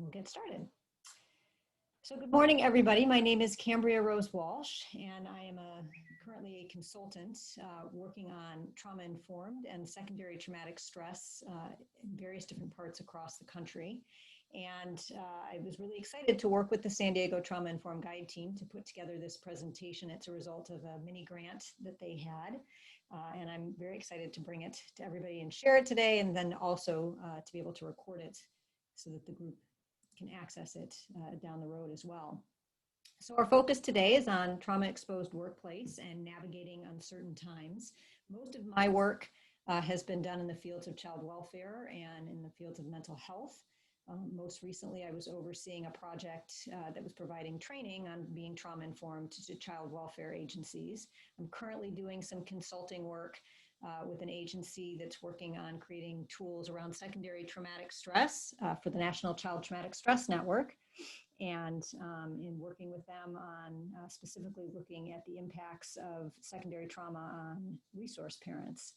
We'll get started. So good morning, everybody. My name is Cambria Rose Walsh, and I am currently a consultant working on trauma-informed and secondary traumatic stress in various different parts across the country. And I was really excited to work with the San Diego Trauma-Informed Guide team to put together this presentation. It's a result of a mini grant that they had. And I'm very excited to bring it to everybody and share it today, and then also to be able to record it so that the group can access it down the road as well. So our focus today is on trauma-exposed workplace and navigating uncertain times. Most of my work has been done in the fields of child welfare and in the fields of mental health. Most recently, I was overseeing a project that was providing training on being trauma-informed to child welfare agencies. I'm currently doing some consulting work with an agency that's working on creating tools around secondary traumatic stress for the National Child Traumatic Stress Network, and in working with them on specifically looking at the impacts of secondary trauma on resource parents.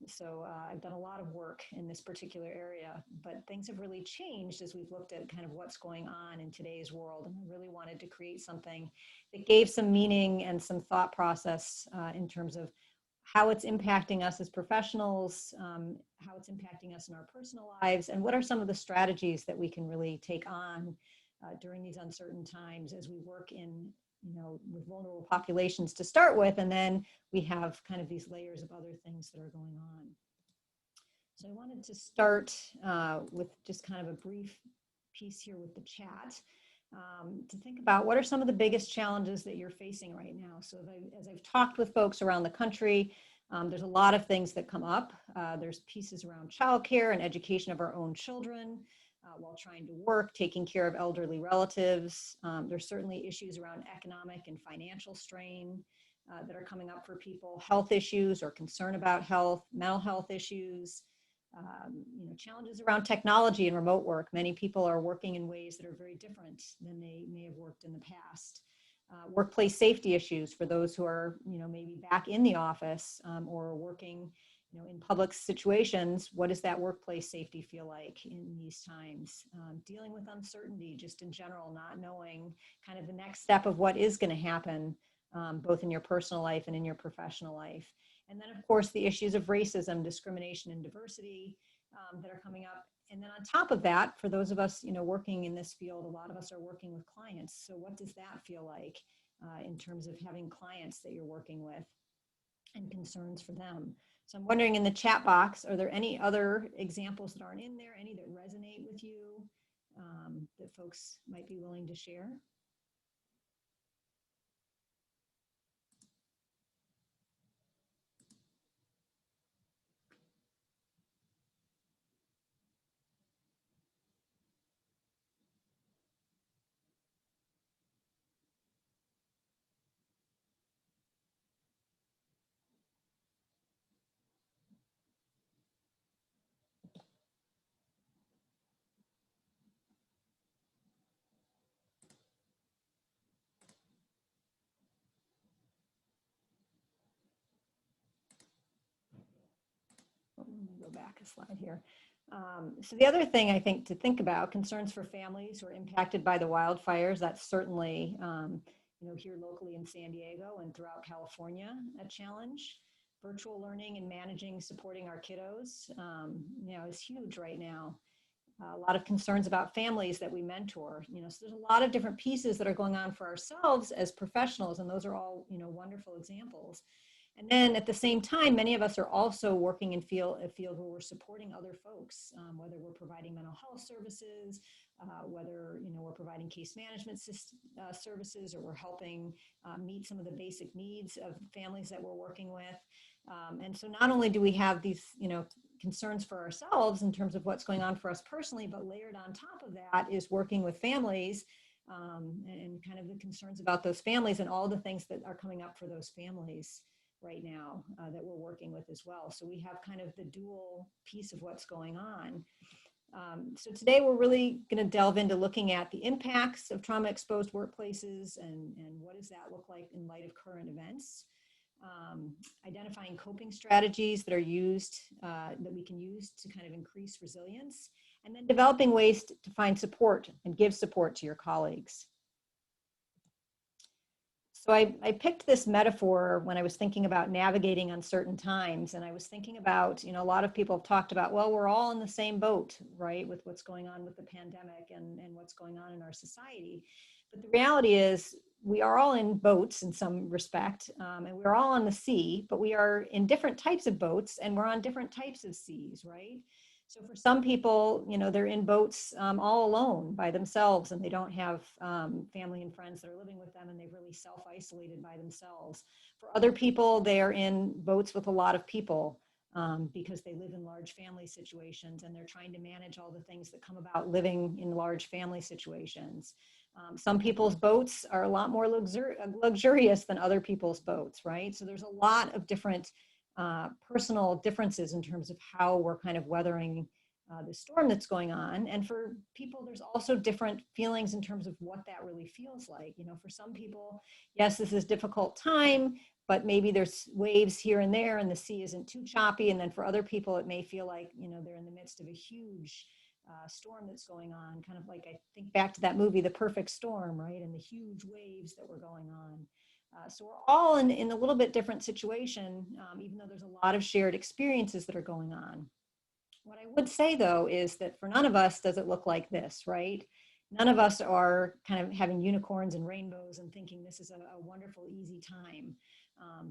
So I've done a lot of work in this particular area, but things have really changed as we've looked at kind of what's going on in today's world. And I really wanted to create something that gave some meaning and some thought process in terms of how it's impacting us as professionals, how it's impacting us in our personal lives, and what are some of the strategies that we can really take on during these uncertain times as we work in, with vulnerable populations to start with, and then we have kind of these layers of other things that are going on. So I wanted to start with just kind of a brief piece here with the chat. To think about what are some of the biggest challenges that you're facing right now. So as I've talked with folks around the country, there's a lot of things that come up. There's pieces around childcare and education of our own children while trying to work, taking care of elderly relatives. There's certainly issues around economic and financial strain that are coming up for people, health issues or concern about health, mental health issues. Challenges around technology and remote work. Many people are working in ways that are very different than they may have worked in the past. Workplace safety issues for those who are, maybe back in the office or working, in public situations. What does that workplace safety feel like in these times? Dealing with uncertainty, just in general, not knowing kind of the next step of what is going to happen, both in your personal life and in your professional life. And then, of course, the issues of racism, discrimination, and diversity that are coming up. And then on top of that, for those of us, working in this field, a lot of us are working with clients. So what does that feel like in terms of having clients that you're working with and concerns for them? So I'm wondering in the chat box, are there any other examples that aren't in there, any that resonate with you that folks might be willing to share? Let me go back a slide here. So the other thing I think to think about, concerns for families who are impacted by the wildfires, that's certainly, here locally in San Diego and throughout California, a challenge. Virtual learning and managing, supporting our kiddos, is huge right now. A lot of concerns about families that we mentor, so there's a lot of different pieces that are going on for ourselves as professionals, and those are all, wonderful examples. And then at the same time, many of us are also working in a field where we're supporting other folks, whether we're providing mental health services, whether we're providing case management services, or we're helping meet some of the basic needs of families that we're working with. And so not only do we have these, concerns for ourselves in terms of what's going on for us personally, but layered on top of that is working with families and kind of the concerns about those families and all the things that are coming up for those families right now that we're working with as well. So we have kind of the dual piece of what's going on. So today we're really going to delve into looking at the impacts of trauma-exposed workplaces and what does that look like in light of current events. Identifying coping strategies that are used, that we can use to kind of increase resilience, and then developing ways to find support and give support to your colleagues. So I picked this metaphor when I was thinking about navigating uncertain times, and I was thinking about, a lot of people have talked about, well, we're all in the same boat, right, with what's going on with the pandemic and what's going on in our society. But the reality is we are all in boats in some respect, and we're all on the sea, but we are in different types of boats, and we're on different types of seas, right? So for some people, they're in boats all alone by themselves, and they don't have family and friends that are living with them, and they've really self-isolated by themselves. For other people, they are in boats with a lot of people because they live in large family situations, and they're trying to manage all the things that come about living in large family situations. Some people's boats are a lot more luxurious than other people's boats, right? So there's a lot of different personal differences in terms of how we're kind of weathering the storm that's going on. And for people, there's also different feelings in terms of what that really feels like. For some people, yes, this is a difficult time, but maybe there's waves here and there and the sea isn't too choppy. And then for other people, it may feel like, they're in the midst of a huge storm that's going on, kind of like, I think back to that movie, The Perfect Storm, right? And the huge waves that were going on. So we're all in a little bit different situation, even though there's a lot of shared experiences that are going on. What I would say, though, is that for none of us does it look like this, right? None of us are kind of having unicorns and rainbows and thinking this is a wonderful, easy time.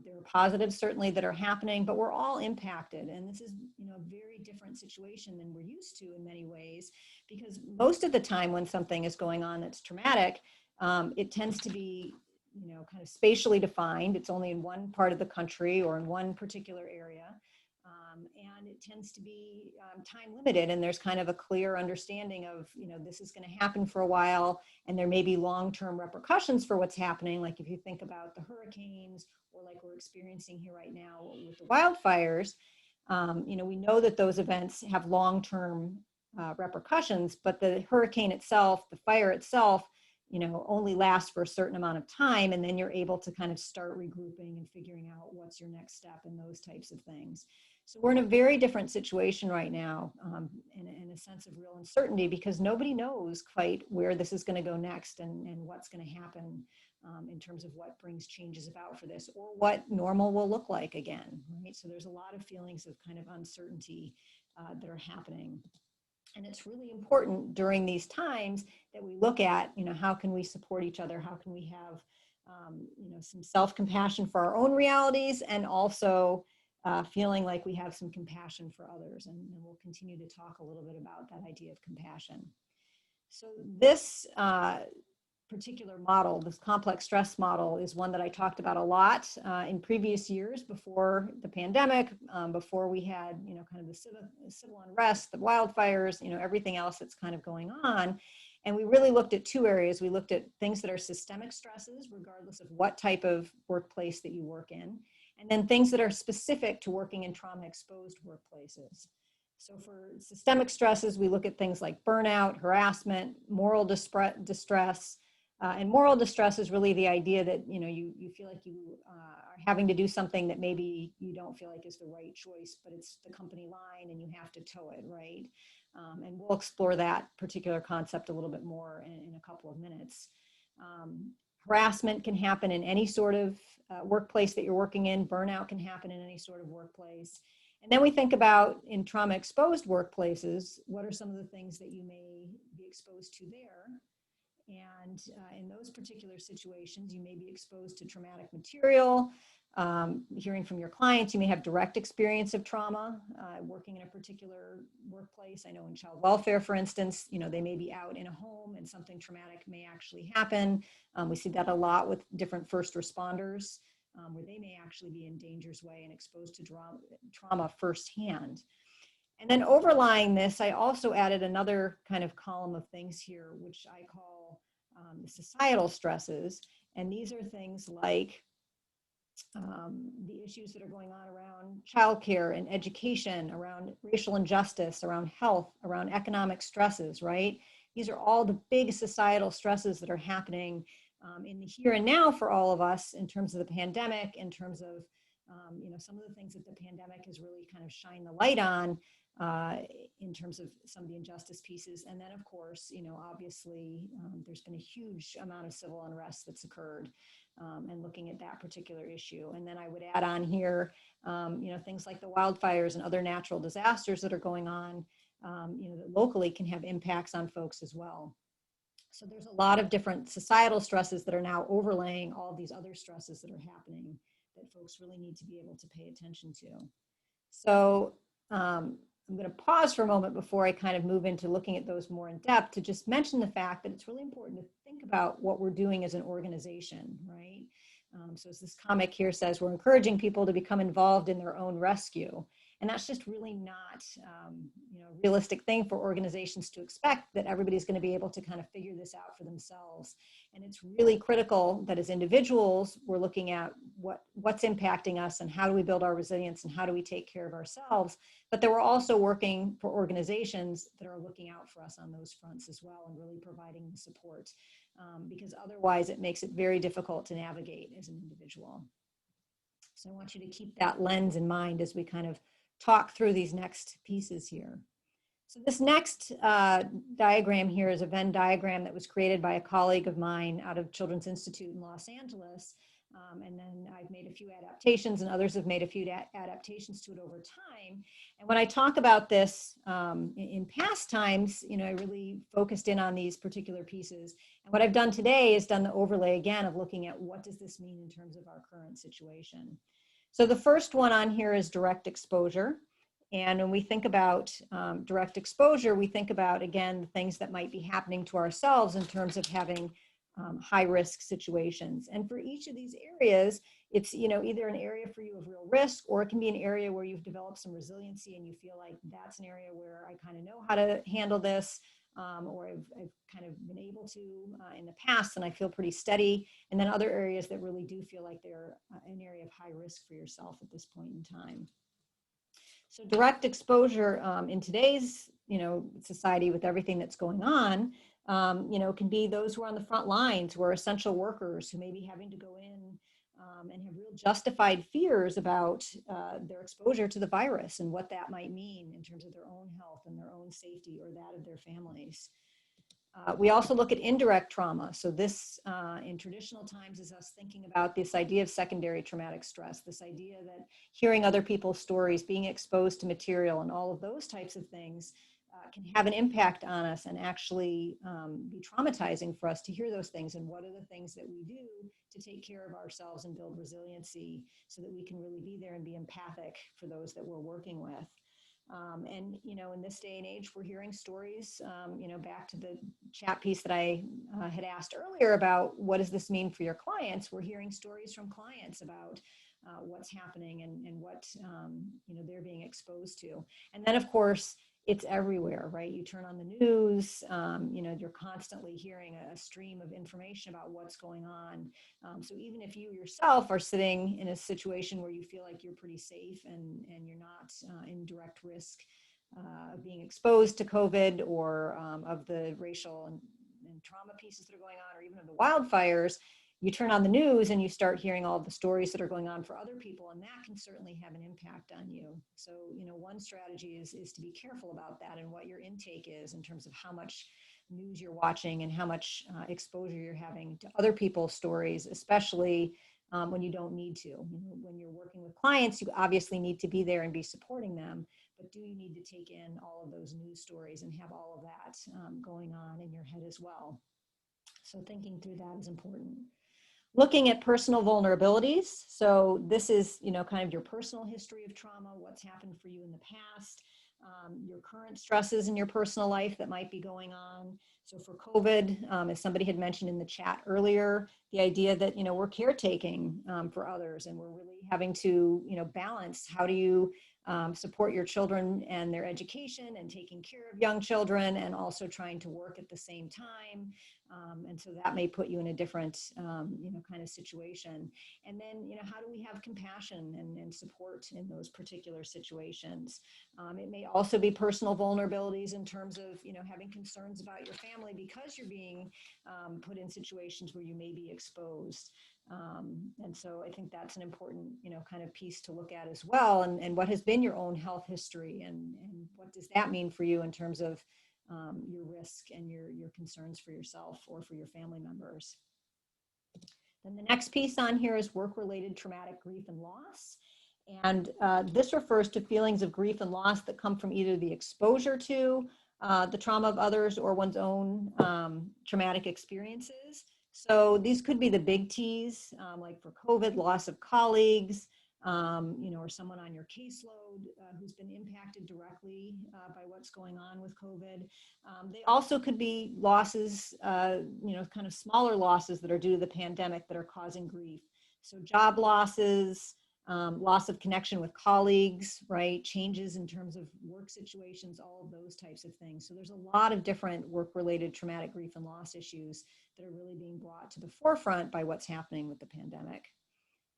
There are positives certainly that are happening, but we're all impacted. And this is, a very different situation than we're used to in many ways, because most of the time when something is going on that's traumatic, it tends to be kind of spatially defined. It's only in one part of the country or in one particular area. And it tends to be time limited. And there's kind of a clear understanding of, this is going to happen for a while. And there may be long-term repercussions for what's happening. Like if you think about the hurricanes or like we're experiencing here right now with the wildfires, we know that those events have long-term repercussions, but the hurricane itself, the fire itself, only lasts for a certain amount of time, and then you're able to kind of start regrouping and figuring out what's your next step and those types of things. So we're in a very different situation right now, in a sense of real uncertainty, because nobody knows quite where this is going to go next and what's going to happen in terms of what brings changes about for this or what normal will look like again, right? So there's a lot of feelings of kind of uncertainty that are happening. And it's really important during these times that we look at, how can we support each other? How can we have, some self-compassion for our own realities, and also feeling like we have some compassion for others. And we'll continue to talk a little bit about that idea of compassion. So this particular model, this complex stress model, is one that I talked about a lot in previous years before the pandemic, before we had, kind of the civil unrest, the wildfires, everything else that's kind of going on. And we really looked at two areas. We looked at things that are systemic stresses, regardless of what type of workplace that you work in, and then things that are specific to working in trauma-exposed workplaces. So for systemic stresses, we look at things like burnout, harassment, moral distress. And moral distress is really the idea that, you feel like you are having to do something that maybe you don't feel like is the right choice, but it's the company line and you have to toe it, right? And we'll explore that particular concept a little bit more in a couple of minutes. Harassment can happen in any sort of workplace that you're working in. Burnout can happen in any sort of workplace. And then we think about in trauma-exposed workplaces, what are some of the things that you may be exposed to there? And in those particular situations, you may be exposed to traumatic material. Hearing from your clients, you may have direct experience of trauma working in a particular workplace. I know in child welfare, for instance, they may be out in a home and something traumatic may actually happen. We see that a lot with different first responders, where they may actually be in danger's way and exposed to trauma firsthand. And then overlying this, I also added another kind of column of things here, which I call the societal stresses. And these are things like the issues that are going on around childcare and education, around racial injustice, around health, around economic stresses, right? These are all the big societal stresses that are happening in the here and now for all of us in terms of the pandemic, in terms of some of the things that the pandemic has really kind of shined the light on in terms of some of the injustice pieces. And then, of course, obviously, there's been a huge amount of civil unrest that's occurred, and looking at that particular issue. And then I would add on here, things like the wildfires and other natural disasters that are going on, that locally can have impacts on folks as well. So there's a lot of different societal stresses that are now overlaying all these other stresses that are happening that folks really need to be able to pay attention to. So I'm going to pause for a moment before I kind of move into looking at those more in depth to just mention the fact that it's really important to think about what we're doing as an organization, right? So as this comic here says, we're encouraging people to become involved in their own rescue. And that's just really not, a realistic thing for organizations to expect, that everybody's going to be able to kind of figure this out for themselves. And it's really critical that as individuals, we're looking at what's impacting us and how do we build our resilience and how do we take care of ourselves. But that we're also working for organizations that are looking out for us on those fronts as well and really providing the support, because otherwise it makes it very difficult to navigate as an individual. So I want you to keep that lens in mind as we kind of talk through these next pieces here. So this next diagram here is a Venn diagram that was created by a colleague of mine out of Children's Institute in Los Angeles. And then I've made a few adaptations and others have made a few adaptations to it over time. And when I talk about this in past times, I really focused in on these particular pieces. And what I've done today is done the overlay again of looking at what does this mean in terms of our current situation. So the first one on here is direct exposure. And when we think about direct exposure, we think about, again, the things that might be happening to ourselves in terms of having high-risk situations. And for each of these areas, it's either an area for you of real risk, or it can be an area where you've developed some resiliency and you feel like that's an area where I kind of know how to handle this, or I've kind of been able to in the past, and I feel pretty steady. And then other areas that really do feel like they're an area of high risk for yourself at this point in time. So direct exposure in today's society with everything that's going on, can be those who are on the front lines, who are essential workers, who may be having to go in and have real justified fears about their exposure to the virus and what that might mean in terms of their own health and their own safety or that of their families. We also look at indirect trauma. So this, in traditional times, is us thinking about this idea of secondary traumatic stress, this idea that hearing other people's stories, being exposed to material and all of those types of things can have an impact on us and actually be traumatizing for us to hear those things. And what are the things that we do to take care of ourselves and build resiliency so that we can really be there and be empathic for those that we're working with. And, in this day and age, we're hearing stories, back to the chat piece that I had asked earlier about what does this mean for your clients? We're hearing stories from clients about what's happening and what, they're being exposed to. And then, of course, it's everywhere, right? You turn on the news, you're constantly hearing a stream of information about what's going on. So even if you yourself are sitting in a situation where you feel like you're pretty safe and you're not in direct risk of being exposed to COVID or of the racial and trauma pieces that are going on, or even of the wildfires, you turn on the news and you start hearing all the stories that are going on for other people, and that can certainly have an impact on you. So, one strategy is to be careful about that and what your intake is in terms of how much news you're watching and how much exposure you're having to other people's stories, especially when you don't need to. When you're working with clients, you obviously need to be there and be supporting them, but do you need to take in all of those news stories and have all of that going on in your head as well? So thinking through that is important. Looking at personal vulnerabilities. So this is, kind of your personal history of trauma, what's happened for you in the past, your current stresses in your personal life that might be going on. So for COVID, as somebody had mentioned in the chat earlier, the idea that, we're caretaking for others, and we're really having to, balance how do you support your children and their education and taking care of young children and also trying to work at the same time. And so that may put you in a different, kind of situation. And then, how do we have compassion and support in those particular situations? It may also be personal vulnerabilities in terms of, having concerns about your family because you're being put in situations where you may be exposed. And so I think that's an important, kind of piece to look at as well. And what has been your own health history, and what does that mean for you in terms of your risk and your concerns for yourself or for your family members. Then the next piece on here is work-related traumatic grief and loss. And this refers to feelings of grief and loss that come from either the exposure to the trauma of others or one's own traumatic experiences. So these could be the big T's, like for COVID, loss of colleagues, or someone on your caseload who's been impacted directly by what's going on with COVID. They also could be losses, kind of smaller losses that are due to the pandemic that are causing grief. So job losses, loss of connection with colleagues, right? Changes in terms of work situations, all of those types of things. So there's a lot of different work-related traumatic grief and loss issues that are really being brought to the forefront by what's happening with the pandemic.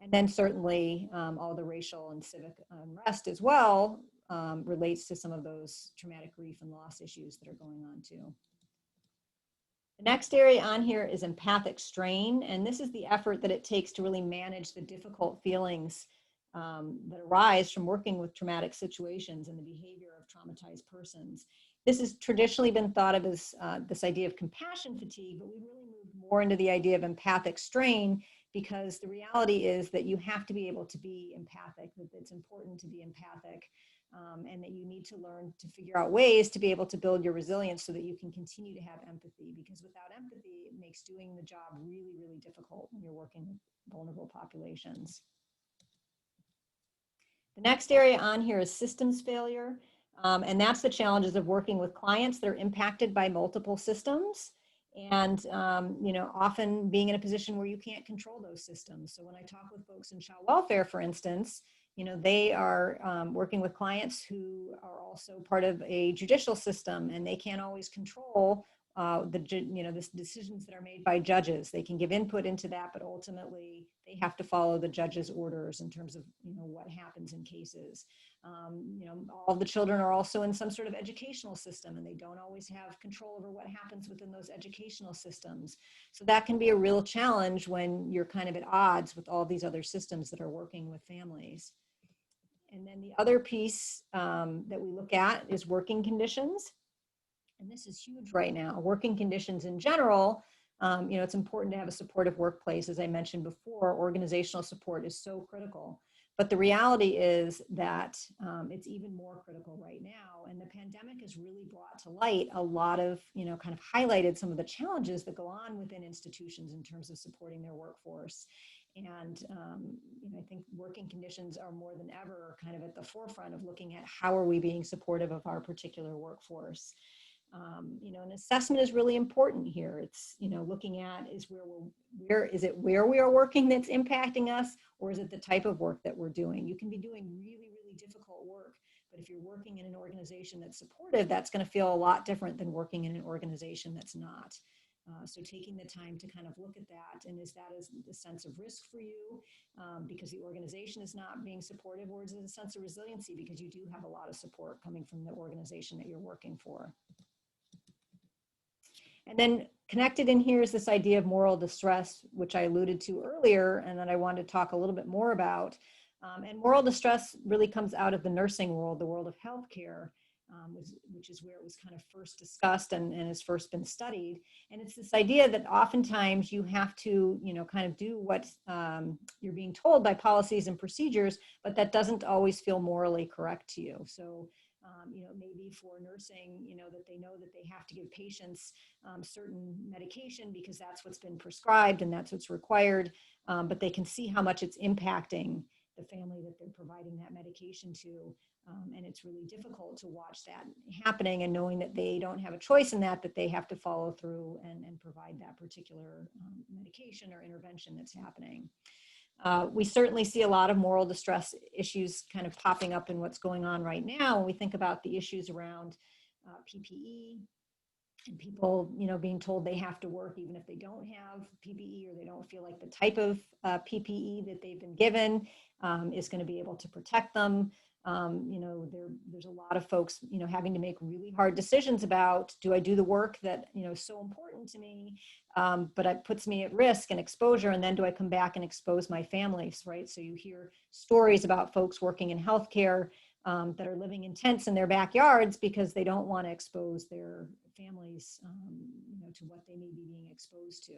And then certainly all the racial and civic unrest as well relates to some of those traumatic grief and loss issues that are going on too. The next area on here is empathic strain, and this is the effort that it takes to really manage the difficult feelings that arise from working with traumatic situations and the behavior of traumatized persons. This has traditionally been thought of as this idea of compassion fatigue, but we really moved more into the idea of empathic strain, because the reality is that you have to be able to be empathic, that it's important to be empathic, and that you need to learn to figure out ways to be able to build your resilience so that you can continue to have empathy, because without empathy, it makes doing the job really, really difficult when you're working with vulnerable populations. The next area on here is systems failure, and that's the challenges of working with clients that are impacted by multiple systems, and often being in a position where you can't control those systems. So when I talk with folks in child welfare, for instance, they are working with clients who are also part of a judicial system, and they can't always control the decisions that are made by judges. They can give input into that, but ultimately they have to follow the judge's orders in terms of what happens in cases. All the children are also in some sort of educational system, and they don't always have control over what happens within those educational systems. So that can be a real challenge when you're kind of at odds with all these other systems that are working with families. And then the other piece that we look at is working conditions. And this is huge right now. Working conditions in general, it's important to have a supportive workplace. As I mentioned before, organizational support is so critical. But the reality is that it's even more critical right now. And the pandemic has really brought to light a lot of, kind of highlighted some of the challenges that go on within institutions in terms of supporting their workforce. And I think working conditions are more than ever kind of at the forefront of looking at how are we being supportive of our particular workforce. An assessment is really important here. It's, looking at where we are working that's impacting us, or is it the type of work that we're doing? You can be doing really, really difficult work, but if you're working in an organization that's supportive, that's going to feel a lot different than working in an organization that's not. So taking the time to kind of look at that, and is that a sense of risk for you because the organization is not being supportive, or is it a sense of resiliency because you do have a lot of support coming from the organization that you're working for? And then connected in here is this idea of moral distress, which I alluded to earlier, and that I wanted to talk a little bit more about. And moral distress really comes out of the nursing world, the world of healthcare, which is where it was kind of first discussed and has first been studied. And it's this idea that oftentimes you have to, kind of do what you're being told by policies and procedures, but that doesn't always feel morally correct to you. So maybe for nursing, that they know that they have to give patients certain medication because that's what's been prescribed and that's what's required, but they can see how much it's impacting the family that they're providing that medication to. And it's really difficult to watch that happening and knowing that they don't have a choice in that they have to follow through and provide that particular medication or intervention that's happening. We certainly see a lot of moral distress issues kind of popping up in what's going on right now when we think about the issues around PPE and people, being told they have to work even if they don't have PPE or they don't feel like the type of PPE that they've been given is going to be able to protect them. There's a lot of folks, having to make really hard decisions about, do I do the work that, is so important to me, but it puts me at risk and exposure, and then do I come back and expose my families, right? So you hear stories about folks working in healthcare that are living in tents in their backyards because they don't want to expose their families, to what they may be being exposed to.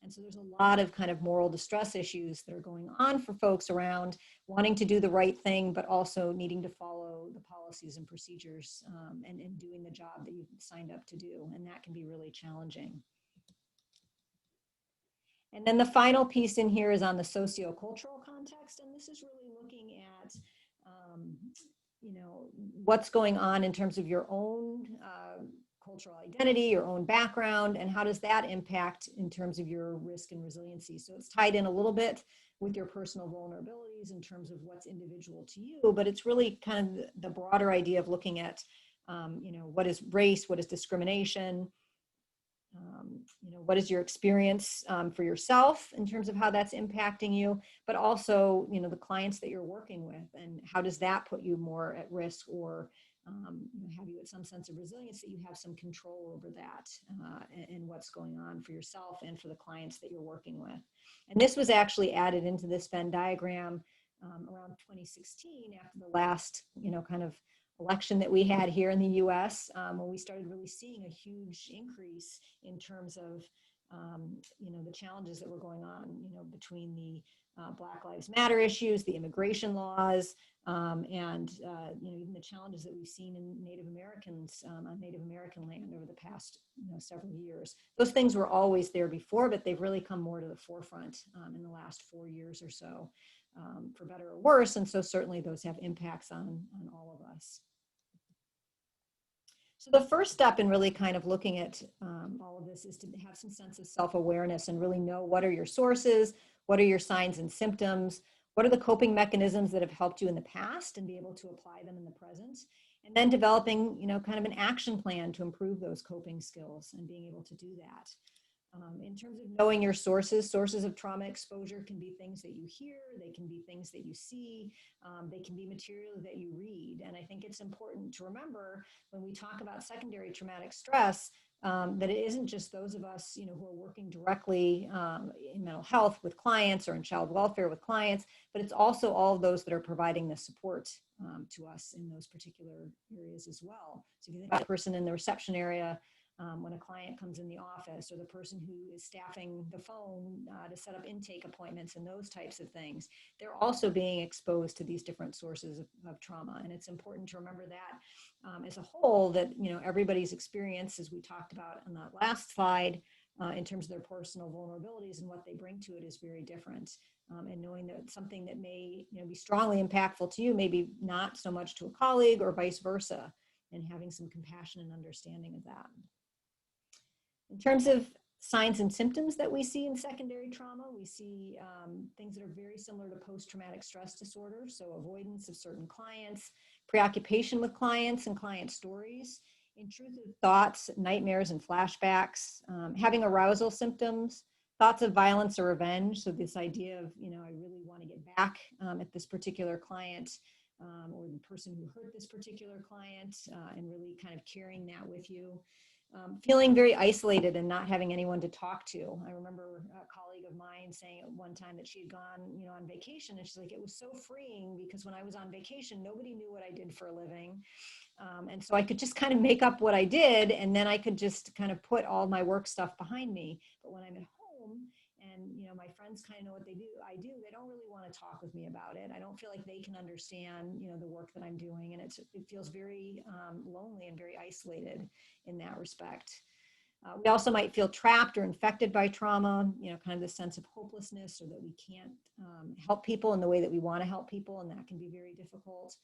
And so there's a lot of kind of moral distress issues that are going on for folks around wanting to do the right thing, but also needing to follow the policies and procedures, and doing the job that you've signed up to do. And that can be really challenging. And then the final piece in here is on the sociocultural context. And this is really looking at, what's going on in terms of your own cultural identity, your own background, and how does that impact in terms of your risk and resiliency. So it's tied in a little bit with your personal vulnerabilities in terms of what's individual to you, but it's really kind of the broader idea of looking at, what is race, what is discrimination, what is your experience for yourself in terms of how that's impacting you, but also, the clients that you're working with, and how does that put you more at risk, or have you at some sense of resilience that you have some control over that, and what's going on for yourself and for the clients that you're working with. And this was actually added into this Venn diagram around 2016 after the last, kind of election that we had here in the US, when we started really seeing a huge increase in terms of, the challenges that were going on, between the Black Lives Matter issues, the immigration laws, and even the challenges that we've seen in Native Americans on Native American land over the past several years. Those things were always there before, but they've really come more to the forefront in the last 4 years or so, for better or worse. And so certainly those have impacts on all of us. So the first step in really kind of looking at all of this is to have some sense of self-awareness and really know what are your sources, what are your signs and symptoms, what are the coping mechanisms that have helped you in the past, and be able to apply them in the present. And then developing, kind of an action plan to improve those coping skills and being able to do that. In terms of knowing your sources of trauma exposure can be things that you hear, they can be things that you see, they can be material that you read. And I think it's important to remember when we talk about secondary traumatic stress, that it isn't just those of us, who are working directly in mental health with clients or in child welfare with clients, but it's also all of those that are providing the support to us in those particular areas as well. So if you think about the person in the reception area, when a client comes in the office, or the person who is staffing the phone to set up intake appointments and those types of things, they're also being exposed to these different sources of trauma. And it's important to remember that as a whole, that everybody's experience, as we talked about on that last slide, in terms of their personal vulnerabilities and what they bring to it, is very different. And knowing that something that may be strongly impactful to you, maybe not so much to a colleague, or vice versa, and having some compassion and understanding of that. In terms of signs and symptoms that we see in secondary trauma, we see things that are very similar to post-traumatic stress disorder. So avoidance of certain clients, preoccupation with clients and client stories, intrusive thoughts, nightmares and flashbacks, having arousal symptoms, thoughts of violence or revenge. So this idea of, I really want to get back at this particular client, or the person who hurt this particular client, and really kind of carrying that with you. Feeling very isolated and not having anyone to talk to. I remember a colleague of mine saying at one time that she had gone, on vacation, and she's like, it was so freeing because when I was on vacation, nobody knew what I did for a living. And so I could just kind of make up what I did, and then I could just kind of put all my work stuff behind me. But when I'm at home, and my friends kind of know what they don't really want to talk with me about it. I don't feel like they can understand the work that I'm doing, and it feels very lonely and very isolated in that respect. We also might feel trapped or infected by trauma, kind of the sense of hopelessness, or that we can't help people in the way that we want to help people, and that can be very difficult.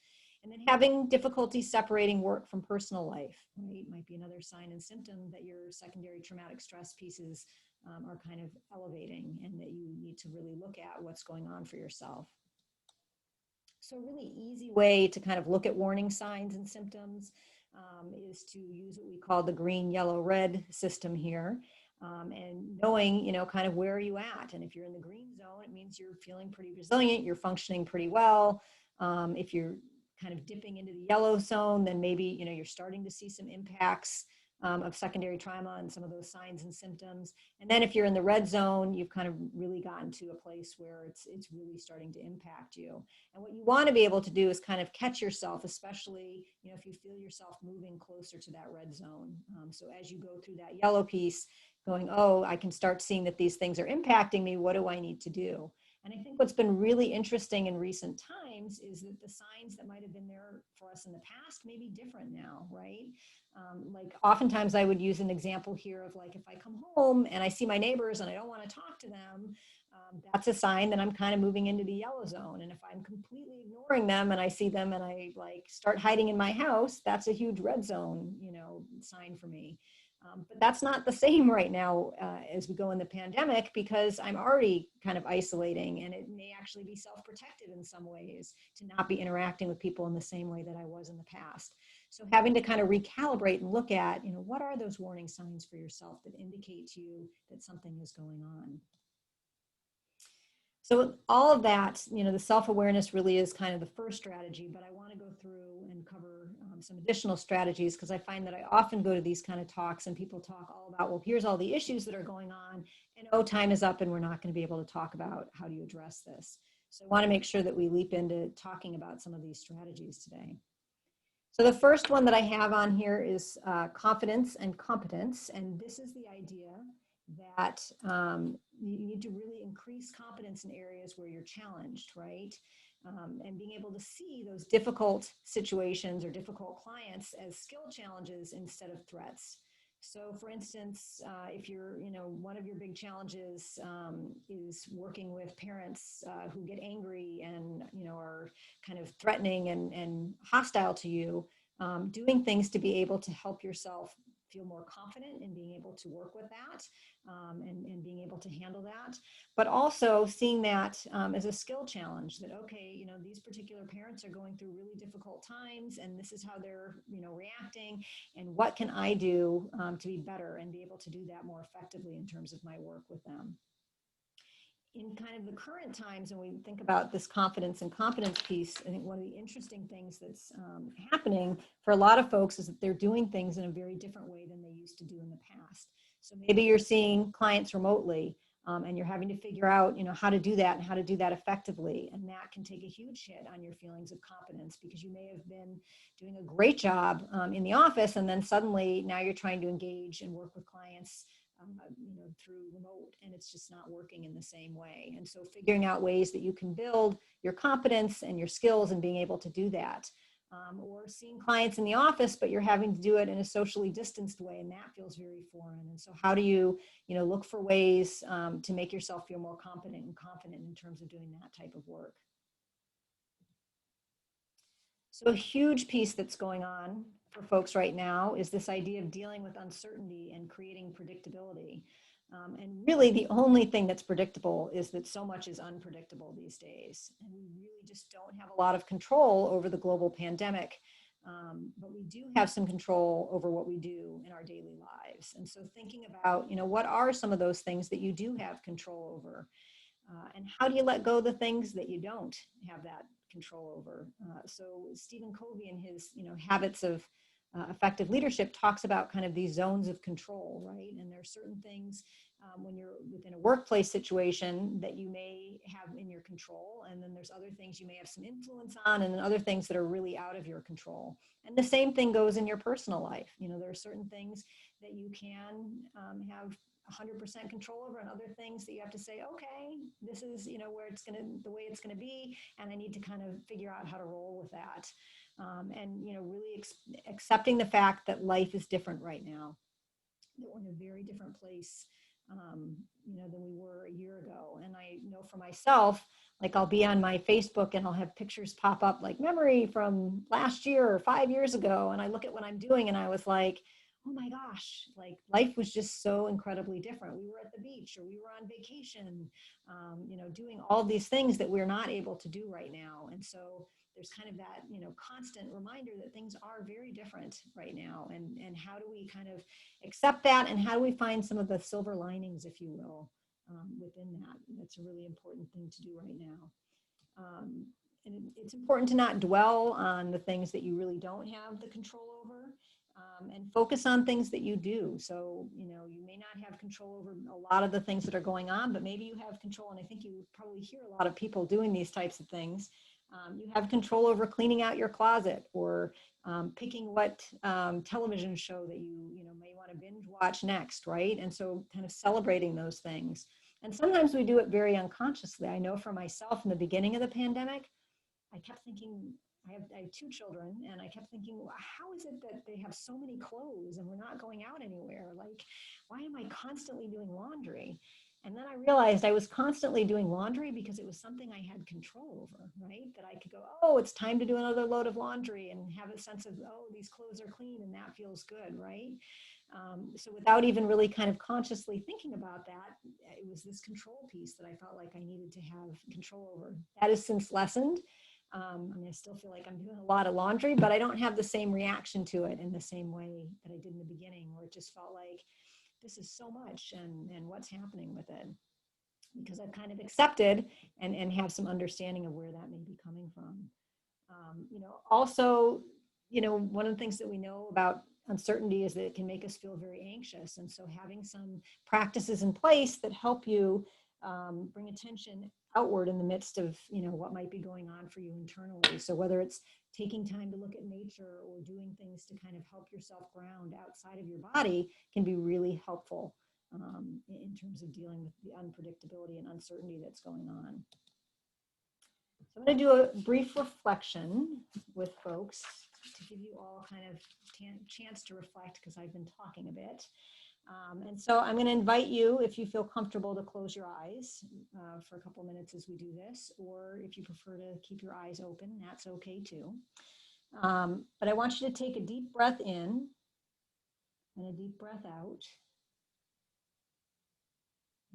And then having difficulty separating work from personal life, right, might be another sign and symptom that your secondary traumatic stress pieces are kind of elevating, and that you need to really look at what's going on for yourself. So a really easy way to kind of look at warning signs and symptoms is to use what we call the green, yellow, red system here. And knowing, kind of where are you at? And if you're in the green zone, it means you're feeling pretty resilient, you're functioning pretty well. If you're kind of dipping into the yellow zone, then maybe, you're starting to see some impacts of secondary trauma and some of those signs and symptoms. And then if you're in the red zone, you've kind of really gotten to a place where it's really starting to impact you. And what you want to be able to do is kind of catch yourself, especially, if you feel yourself moving closer to that red zone. So as you go through that yellow piece, going, oh, I can start seeing that these things are impacting me. What do I need to do? And I think what's been really interesting in recent times is that the signs that might have been there for us in the past may be different now, right? Like oftentimes I would use an example here of like, if I come home and I see my neighbors and I don't want to talk to them, that's a sign that I'm kind of moving into the yellow zone. And if I'm completely ignoring them and I see them and I like start hiding in my house, that's a huge red zone, sign for me. But that's not the same right now as we go in the pandemic, because I'm already kind of isolating, and it may actually be self-protective in some ways to not be interacting with people in the same way that I was in the past. So having to kind of recalibrate and look at, what are those warning signs for yourself that indicate to you that something is going on? So all of that, the self-awareness really is kind of the first strategy, but I want to go through and cover some additional strategies, because I find that I often go to these kind of talks and people talk all about, well, here's all the issues that are going on, and oh, time is up and we're not going to be able to talk about how do you address this. So I want to make sure that we leap into talking about some of these strategies today. So the first one that I have on here is confidence and competence, and this is the idea that you need to really increase competence in areas where you're challenged, right? And being able to see those difficult situations or difficult clients as skill challenges instead of threats. So for instance, if you're, one of your big challenges is working with parents who get angry and, are kind of threatening and hostile to you, doing things to be able to help yourself feel more confident in being able to work with that and being able to handle that, but also seeing that as a skill challenge, that, okay, these particular parents are going through really difficult times and this is how they're, reacting, and what can I do to be better and be able to do that more effectively in terms of my work with them. In kind of the current times, when we think about this confidence and competence piece, I think one of the interesting things that's happening for a lot of folks is that they're doing things in a very different way than they used to do in the past. So maybe you're seeing clients remotely and you're having to figure out, how to do that and how to do that effectively. And that can take a huge hit on your feelings of competence, because you may have been doing a great job in the office, and then suddenly now you're trying to engage and work with clients through remote, and it's just not working in the same way. And so figuring out ways that you can build your competence and your skills and being able to do that. Or seeing clients in the office, but you're having to do it in a socially distanced way, and that feels very foreign. And so how do you, look for ways to make yourself feel more competent and confident in terms of doing that type of work? So a huge piece that's going on for folks right now is this idea of dealing with uncertainty and creating predictability. And really the only thing that's predictable is that so much is unpredictable these days. And we really just don't have a lot of control over the global pandemic. But we do have some control over what we do in our daily lives. And so thinking about, what are some of those things that you do have control over? And how do you let go of the things that you don't have that control over? So Stephen Covey, in his habits of effective leadership, talks about kind of these zones of control, right? And there are certain things when you're within a workplace situation that you may have in your control, and then there's other things you may have some influence on, and then other things that are really out of your control. And the same thing goes in your personal life. There are certain things that you can have 100% control over, and other things that you have to say, okay, this is, where it's going to, the way it's going to be, and I need to kind of figure out how to roll with that. And, really accepting the fact that life is different right now, that we're in a very different place, than we were a year ago. And I know for myself, like I'll be on my Facebook and I'll have pictures pop up like memory from last year or 5 years ago. And I look at what I'm doing and I was like, oh my gosh, like life was just so incredibly different. We were at the beach or we were on vacation, doing all these things that we're not able to do right now. And so there's kind of that, constant reminder that things are very different right now. And how do we kind of accept that? And how do we find some of the silver linings, if you will, within that? That's a really important thing to do right now. it's important to not dwell on the things that you really don't have the control over, and focus on things that you do. So, you may not have control over a lot of the things that are going on, but maybe you have control. And I think you probably hear a lot of people doing these types of things. You have control over cleaning out your closet, or picking what television show that you may want to binge watch next, right? And so kind of celebrating those things. And sometimes we do it very unconsciously. I know for myself in the beginning of the pandemic, I kept thinking, I have two children, and I kept thinking, well, how is it that they have so many clothes and we're not going out anywhere? Like, why am I constantly doing laundry? And then I realized I was constantly doing laundry because it was something I had control over, right? That I could go, oh, it's time to do another load of laundry, and have a sense of, oh, these clothes are clean, and that feels good, right? So without even really kind of consciously thinking about that, it was this control piece that I felt like I needed to have control over. That has since lessened. I still feel like I'm doing a lot of laundry, but I don't have the same reaction to it in the same way that I did in the beginning, where it just felt like this is so much, and what's happening with it, because I've kind of accepted and have some understanding of where that may be coming from. Also, one of the things that we know about uncertainty is that it can make us feel very anxious. And so having some practices in place that help you bring attention outward in the midst of, what might be going on for you internally. So whether it's taking time to look at nature, or doing things to kind of help yourself ground outside of your body, can be really helpful in terms of dealing with the unpredictability and uncertainty that's going on. So I'm going to do a brief reflection with folks to give you all kind of chance to reflect, because I've been talking a bit. And so I'm going to invite you, if you feel comfortable, to close your eyes for a couple minutes as we do this, or if you prefer to keep your eyes open, that's okay too. But I want you to take a deep breath in and a deep breath out.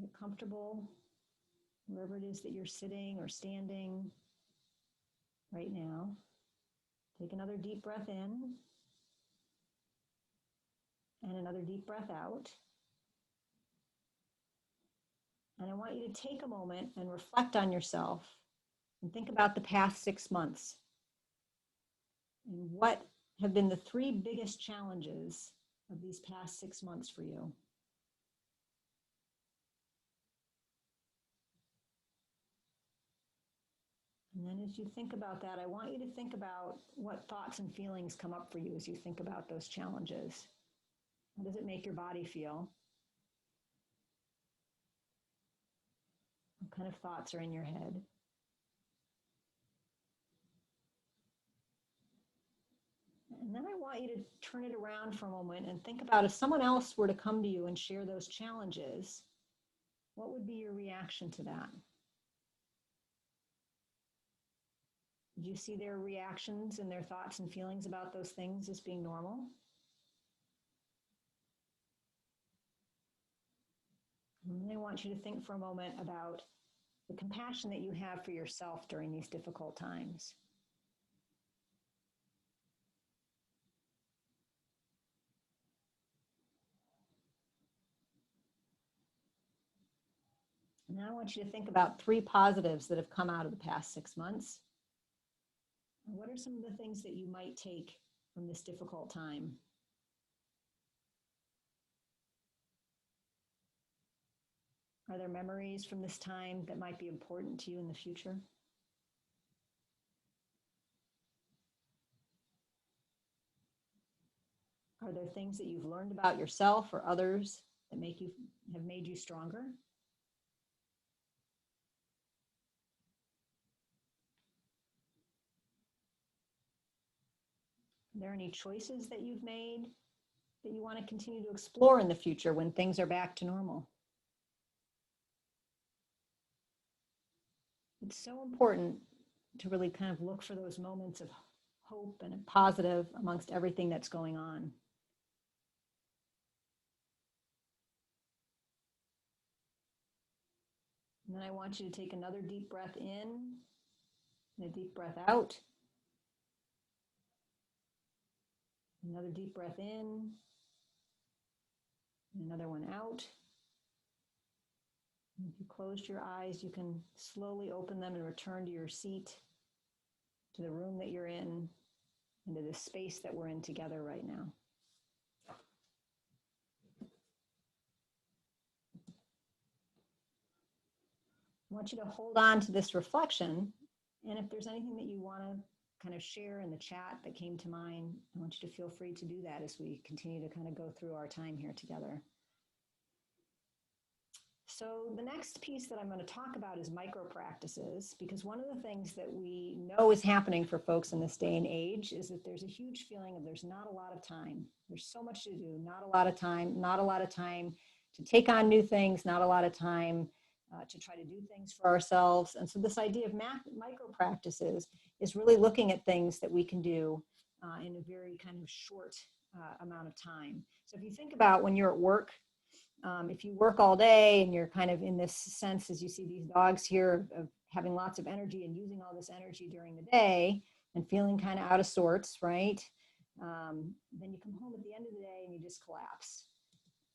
Get comfortable wherever it is that you're sitting or standing right now. Take another deep breath in and another deep breath out. And I want you to take a moment and reflect on yourself and think about the past 6 months. And what have been the 3 biggest challenges of these past 6 months for you? And then as you think about that, I want you to think about what thoughts and feelings come up for you as you think about those challenges. How does it make your body feel? What kind of thoughts are in your head? And then I want you to turn it around for a moment and think about, if someone else were to come to you and share those challenges, what would be your reaction to that? Do you see their reactions and their thoughts and feelings about those things as being normal? And then I want you to think for a moment about the compassion that you have for yourself during these difficult times. And now I want you to think about 3 positives that have come out of the past 6 months. And what are some of the things that you might take from this difficult time? Are there memories from this time that might be important to you in the future? Are there things that you've learned about yourself or others that have made you stronger? Are there any choices that you've made that you want to continue to explore in the future when things are back to normal? It's so important to really kind of look for those moments of hope and a positive amongst everything that's going on. And then I want you to take another deep breath in and a deep breath out. Another deep breath in, and another one out. And if you closed your eyes, you can slowly open them and return to your seat. to the room that you're in, and to the space that we're in together right now. I want you to hold on to this reflection, and if there's anything that you want to kind of share in the chat that came to mind, I want you to feel free to do that as we continue to kind of go through our time here together. So the next piece that I'm going to talk about is micro practices, because one of the things that we know is happening for folks in this day and age is that there's a huge feeling of there's not a lot of time. There's so much to do, not a lot of time, not a lot of time to take on new things, not a lot of time to try to do things for ourselves. And so this idea of micro practices is really looking at things that we can do in a very kind of short amount of time. So if you think about when you're at work, if you work all day and you're kind of in this sense, as you see these dogs here, of having lots of energy and using all this energy during the day and feeling kind of out of sorts, right? Then you come home at the end of the day and you just collapse.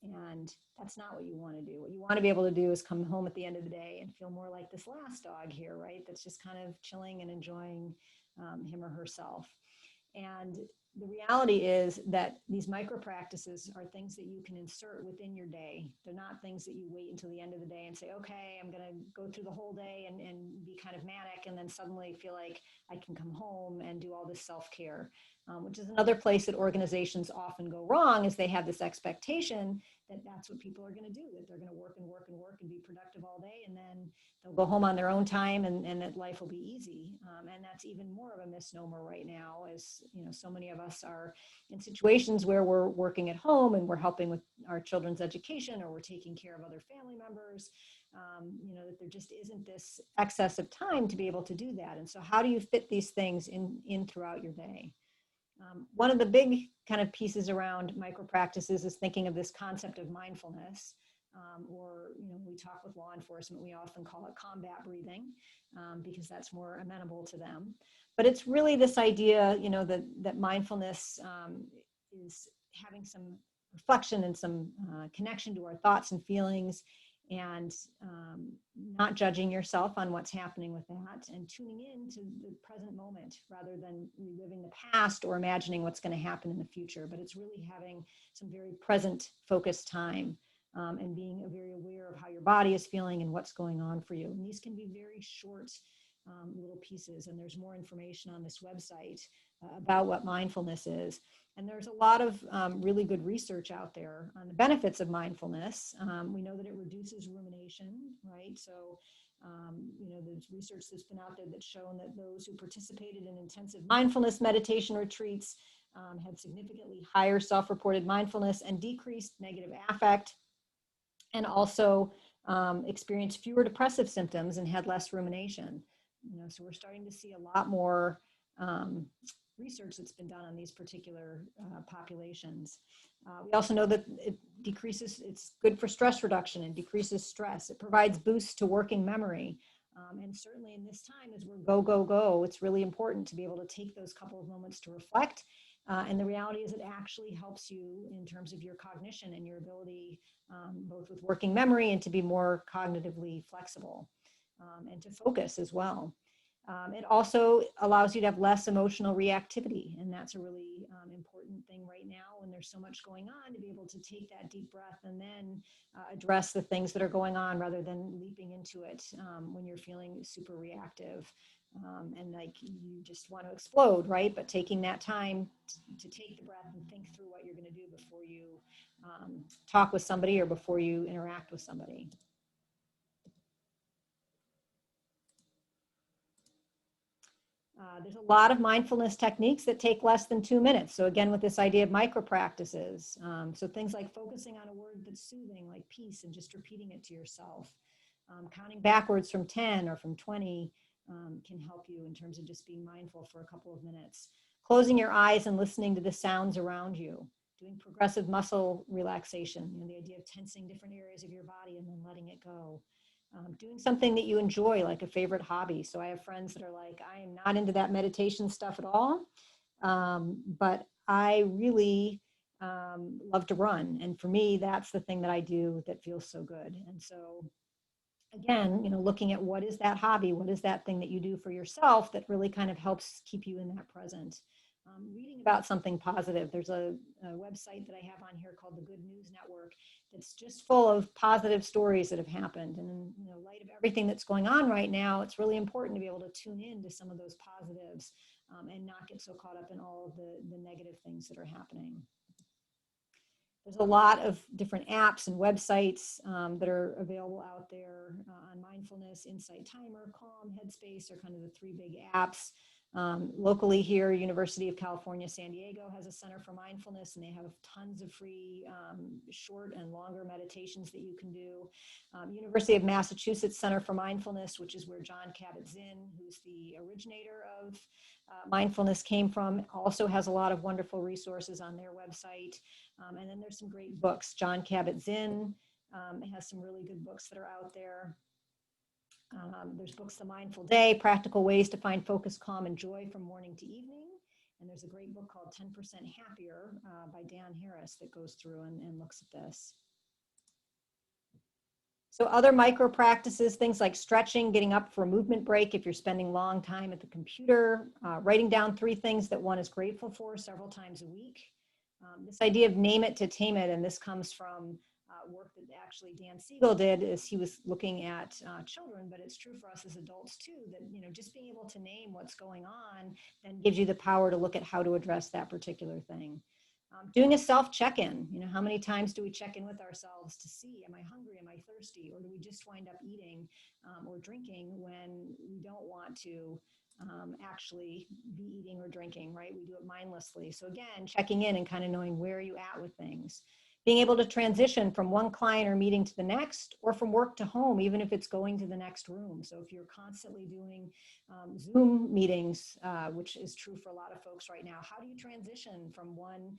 And that's not what you want to do. What you want to be able to do is come home at the end of the day and feel more like this last dog here, right? That's just kind of chilling and enjoying him or herself. And the reality is that these micro practices are things that you can insert within your day. They're not things that you wait until the end of the day and say, okay, I'm going to go through the whole day and be kind of manic, and then suddenly feel like I can come home and do all this self-care, which is another place that organizations often go wrong, is they have this expectation that that's what people are going to do, that they're going to work and work and work and be productive all day, and then they'll go home on their own time and that life will be easy. And that's even more of a misnomer right now, as you know, so many of us are in situations where we're working at home and we're helping with our children's education, or we're taking care of other family members. You know, that there just isn't this excess of time to be able to do that. And so how do you fit these things in throughout your day? One of the big kind of pieces around micro practices is thinking of this concept of mindfulness, or, you know, we talk with law enforcement, we often call it combat breathing, because that's more amenable to them. But it's really this idea, you know, that mindfulness is having some reflection and some connection to our thoughts and feelings, and not judging yourself on what's happening with that, and tuning in to the present moment rather than reliving the past or imagining what's going to happen in the future. But it's really having some very present focused time, and being very aware of how your body is feeling and what's going on for you. And these can be very short little pieces, and there's more information on this website about what mindfulness is. And there's a lot of really good research out there on the benefits of mindfulness. We know that it reduces rumination, right? So, you know, there's research that's been out there that's shown that those who participated in intensive mindfulness meditation retreats had significantly higher self-reported mindfulness and decreased negative affect, and also experienced fewer depressive symptoms and had less rumination. You know, so we're starting to see a lot more research that's been done on these particular populations. We also know that it decreases, it's good for stress reduction and decreases stress. It provides boosts to working memory. And certainly in this time, as we're go, go, go, it's really important to be able to take those couple of moments to reflect. And the reality is it actually helps you in terms of your cognition and your ability, both with working memory and to be more cognitively flexible, and to focus as well. It also allows you to have less emotional reactivity, and that's a really important thing right now when there's so much going on, to be able to take that deep breath and then address the things that are going on rather than leaping into it when you're feeling super reactive and like you just want to explode, right? But taking that time to take the breath and think through what you're going to do before you talk with somebody or before you interact with somebody. There's a lot of mindfulness techniques that take less than 2 minutes. So again, with this idea of micro practices, so things like focusing on a word that's soothing, like peace, and just repeating it to yourself. Counting backwards from 10 or from 20 can help you in terms of just being mindful for a couple of minutes. Closing your eyes and listening to the sounds around you. Doing progressive muscle relaxation, you know, the idea of tensing different areas of your body and then letting it go. Doing something that you enjoy, like a favorite hobby. So I have friends that are like, I am not into that meditation stuff at all, but I really love to run. And for me, that's the thing that I do that feels so good. And so again, looking at what is that hobby, what is that thing that you do for yourself that really kind of helps keep you in that present. Reading about something positive. There's a website that I have on here called the Good News Network that's just full of positive stories that have happened. And in light of everything that's going on right now, it's really important to be able to tune in to some of those positives and not get so caught up in all of the negative things that are happening. There's a lot of different apps and websites that are available out there on mindfulness. Insight Timer, Calm, Headspace are kind of the three big apps. Locally here, University of California, San Diego has a Center for Mindfulness, and they have tons of free short and longer meditations that you can do. University of Massachusetts Center for Mindfulness, which is where Jon Kabat-Zinn, who's the originator of mindfulness, came from, also has a lot of wonderful resources on their website. And then there's some great books. Jon Kabat-Zinn has some really good books that are out there. There's books, The Mindful Day, Practical Ways to Find Focus, Calm, and Joy from Morning to Evening. And there's a great book called 10% Happier by Dan Harris that goes through and looks at this. So other micro practices, things like stretching, getting up for a movement break if you're spending long time at the computer, writing down 3 things that one is grateful for several times a week. This idea of name it to tame it, and this comes from work that actually Dan Siegel did, as he was looking at children, but it's true for us as adults too, that just being able to name what's going on then gives you the power to look at how to address that particular thing. Doing a self check-in, how many times do we check in with ourselves to see, am I hungry, am I thirsty, or do we just wind up eating or drinking when we don't want to actually be eating or drinking, right? We do it mindlessly. So again, checking in and kind of knowing where are you at with things. Being able to transition from one client or meeting to the next, or from work to home, even if it's going to the next room. So if you're constantly doing Zoom meetings, which is true for a lot of folks right now, how do you transition from one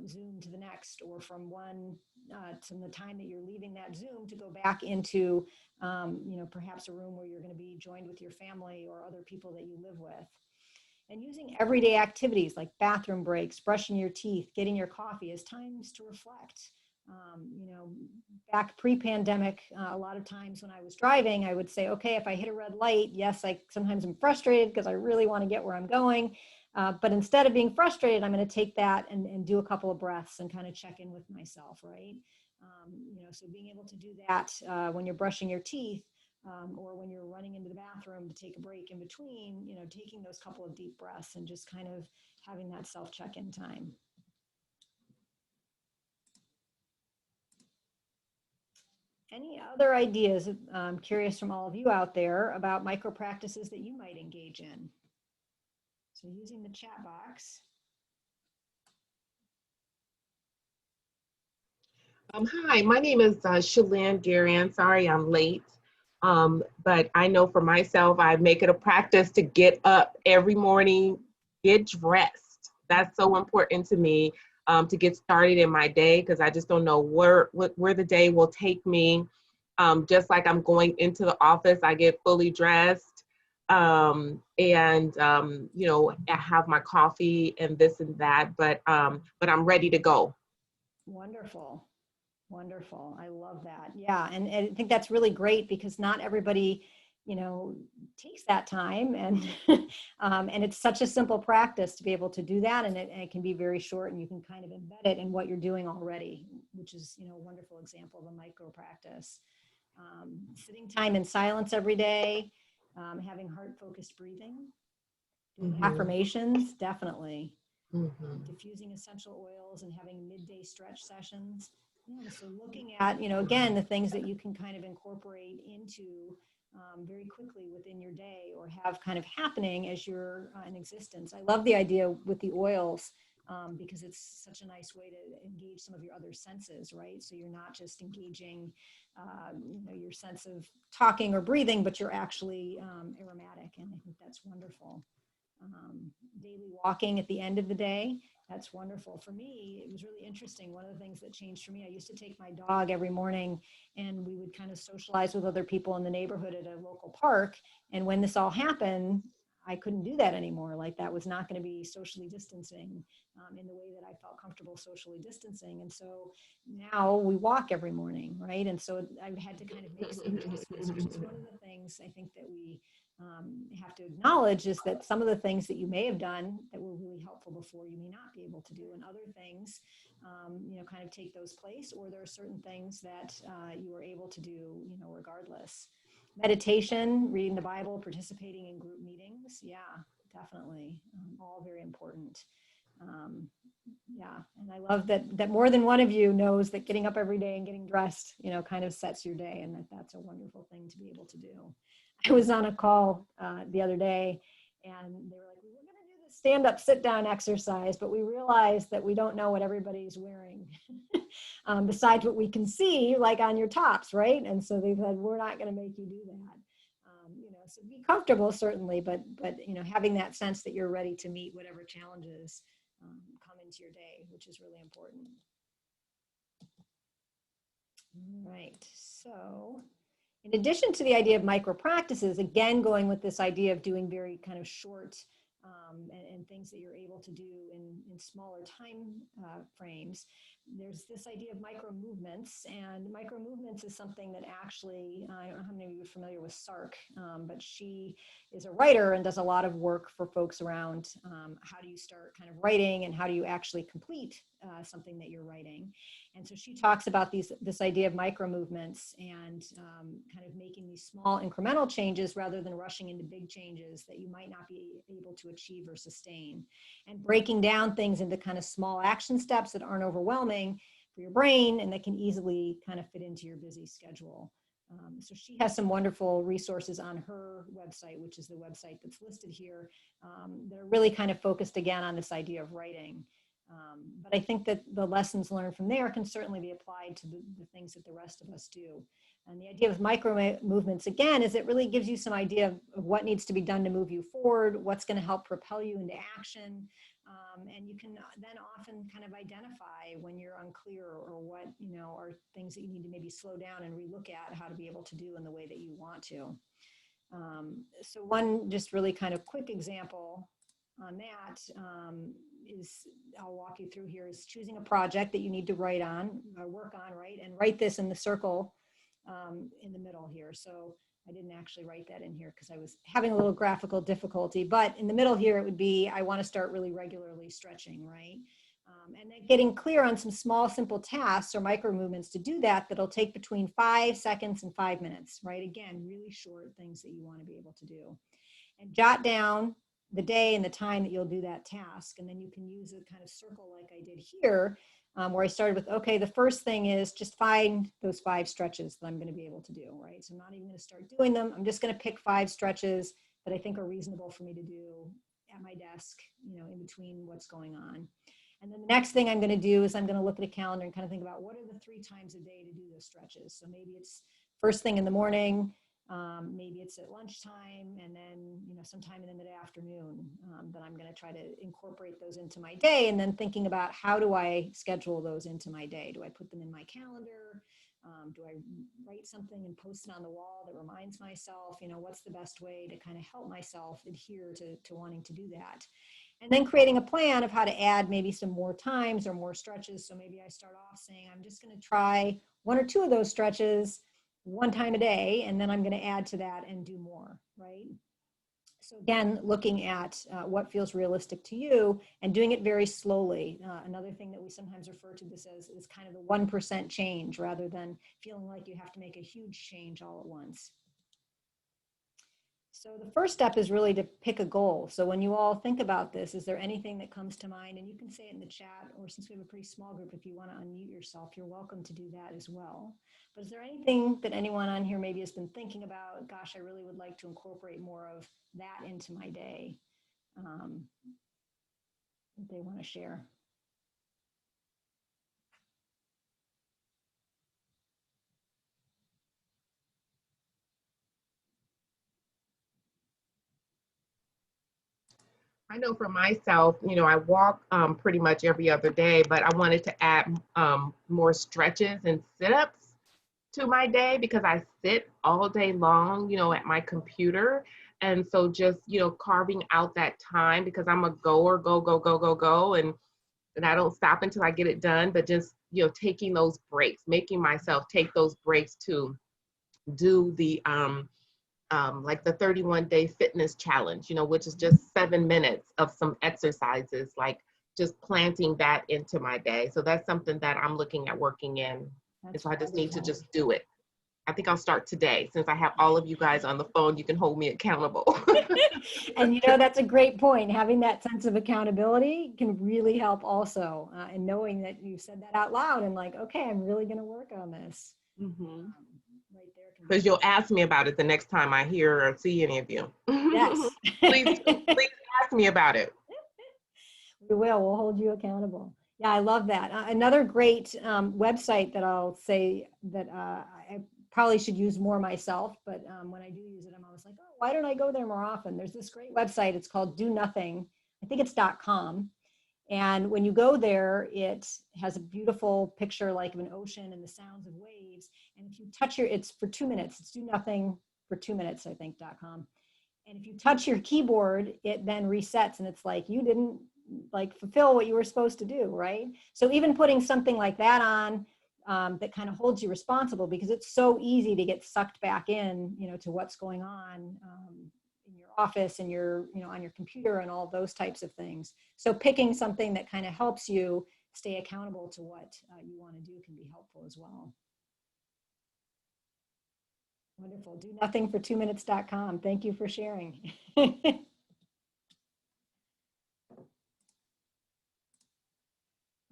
Zoom to the next, or from one to the time that you're leaving that Zoom to go back into perhaps a room where you're going to be joined with your family or other people that you live with. And using everyday activities like bathroom breaks, brushing your teeth, getting your coffee as times to reflect. Back pre-pandemic, a lot of times when I was driving, I would say, okay, if I hit a red light, yes, I sometimes am frustrated because I really want to get where I'm going. But instead of being frustrated, I'm going to take that and do a couple of breaths and kind of check in with myself, right? So being able to do that when you're brushing your teeth, or when you're running into the bathroom to take a break in between, taking those couple of deep breaths and just kind of having that self-check-in time. Any other ideas? I'm curious from all of you out there about micro practices that you might engage in. So using the chat box. Hi, my name is Shalanegary. Sorry I'm late. But I know for myself, I make it a practice to get up every morning, get dressed. That's so important to me to get started in my day, because I just don't know where the day will take me. Just like I'm going into the office, I get fully dressed and I have my coffee and this and that, but I'm ready to go. Wonderful. Wonderful. I love that. Yeah. And I think that's really great because not everybody, takes that time, and and it's such a simple practice to be able to do that. And it can be very short, and you can kind of embed it in what you're doing already, which is, a wonderful example of a micro practice. Sitting time in silence every day, having heart-focused breathing, doing affirmations, definitely. Diffusing essential oils and having midday stretch sessions. So looking at, again, the things that you can kind of incorporate into very quickly within your day, or have kind of happening as you're in existence. I love the idea with the oils because it's such a nice way to engage some of your other senses, right? So you're not just engaging, your sense of talking or breathing, but you're actually aromatic. And I think that's wonderful. Daily walking at the end of the day, that's wonderful. For me, it was really interesting. One of the things that changed for me, I used to take my dog every morning, and we would kind of socialize with other people in the neighborhood at a local park. And when this all happened, I couldn't do that anymore. Like that was not going to be socially distancing in the way that I felt comfortable socially distancing. And so now we walk every morning, right? And so I've had to kind of make some adjustments, which is one of the things I think that we have to acknowledge is that some of the things that you may have done that were really helpful before, you may not be able to do, and other things, kind of take those place, or there are certain things that you were able to do, regardless. Meditation, reading the Bible, participating in group meetings. Yeah, definitely. All very important. Yeah. And I love that more than one of you knows that getting up every day and getting dressed, kind of sets your day, and that's a wonderful thing to be able to do. I was on a call the other day, and they were like, we're going to do this stand-up, sit-down exercise, but we realized that we don't know what everybody's wearing besides what we can see, like on your tops, right? And so they said, we're not going to make you do that. So be comfortable, certainly, but having that sense that you're ready to meet whatever challenges come into your day, which is really important. All right, so in addition to the idea of micro practices, again, going with this idea of doing very kind of short and things that you're able to do in smaller time frames, there's this idea of micro movements. And micro movements is something that actually, I don't know how many of you are familiar with Sark, but she is a writer and does a lot of work for folks around how do you start kind of writing and how do you actually complete something that you're writing. And so she talks about this idea of micro movements and kind of making these small incremental changes rather than rushing into big changes that you might not be able to achieve or sustain, and breaking down things into kind of small action steps that aren't overwhelming for your brain and that can easily kind of fit into your busy schedule. So she has some wonderful resources on her website, which is the website that's listed here, that are really kind of focused again on this idea of writing. But I think that the lessons learned from there can certainly be applied to the things that the rest of us do. And the idea of micro movements, again, is it really gives you some idea of what needs to be done to move you forward, what's going to help propel you into action. And you can then often kind of identify when you're unclear or what, are things that you need to maybe slow down and relook at how to be able to do in the way that you want to. So one just really kind of quick example on that is, I'll walk you through here, is choosing a project that you need to work on, right? And write this in the circle in the middle here. So I didn't actually write that in here because I was having a little graphical difficulty, but in the middle here, it would be, I want to start really regularly stretching, right? And then getting clear on some small, simple tasks or micro movements to do that, that'll take between 5 seconds and 5 minutes, right? Again, really short things that you want to be able to do. And jot down the day and the time that you'll do that task. And then you can use a kind of circle like I did here, where I started with, okay, the first thing is just find those 5 stretches that I'm going to be able to do, right? So I'm not even going to start doing them. I'm just going to pick 5 stretches that I think are reasonable for me to do at my desk, in between what's going on. And then the next thing I'm going to do is I'm going to look at a calendar and kind of think about what are the 3 times a day to do those stretches. So maybe it's first thing in the morning, maybe it's at lunchtime, and then sometime in the mid-afternoon that I'm going to try to incorporate those into my day, and then thinking about how do I schedule those into my day. Do I put them in my calendar? Do I write something and post it on the wall that reminds myself? What's the best way to kind of help myself adhere to wanting to do that? And then creating a plan of how to add maybe some more times or more stretches. So maybe I start off saying I'm just going to try 1 or 2 of those stretches 1 time a day, and then I'm going to add to that and do more, right? So again, looking at what feels realistic to you and doing it very slowly. Another thing that we sometimes refer to this as is kind of the 1% change rather than feeling like you have to make a huge change all at once. So the first step is really to pick a goal. So when you all think about this, is there anything that comes to mind? And you can say it in the chat, or since we have a pretty small group, if you want to unmute yourself, you're welcome to do that as well. But is there anything that anyone on here maybe has been thinking about? Gosh, I really would like to incorporate more of that into my day that they want to share. I know for myself, I walk pretty much every other day, but I wanted to add more stretches and sit-ups to my day because I sit all day long, at my computer. And so just, carving out that time, because I'm a goer, go. And I don't stop until I get it done, but just, taking those breaks, making myself take those breaks to do the, like the 31-day fitness challenge, which is just 7 minutes of some exercises, like just planting that into my day. So that's something that I'm looking at working in. And so I just need to just do it. I think I'll start today. Since I have all of you guys on the phone, you can hold me accountable. And that's a great point. Having that sense of accountability can really help also. And knowing that you said that out loud and like, okay, I'm really going to work on this. Mm-hmm. Right there. Because you'll ask me about it the next time I hear or see any of you. Yes. please ask me about it. We will. We'll hold you accountable. Yeah, I love that. Another great website that I'll say that I probably should use more myself, but when I do use it, I'm always like, oh, why don't I go there more often? There's this great website. It's called Do Nothing. I think it's .com. And when you go there, it has a beautiful picture like of an ocean and the sounds of waves. And if you touch it's for 2 minutes. It's Do Nothing for 2 minutes, I think, .com. And if you touch your keyboard, it then resets and it's like you didn't like fulfill what you were supposed to do, right? So even putting something like that on that kind of holds you responsible, because it's so easy to get sucked back in, to what's going on in your office and your, on your computer and all those types of things. So picking something that kind of helps you stay accountable to what you want to do can be helpful as well. Wonderful. Do nothing for 2minutes.com. Thank you for sharing.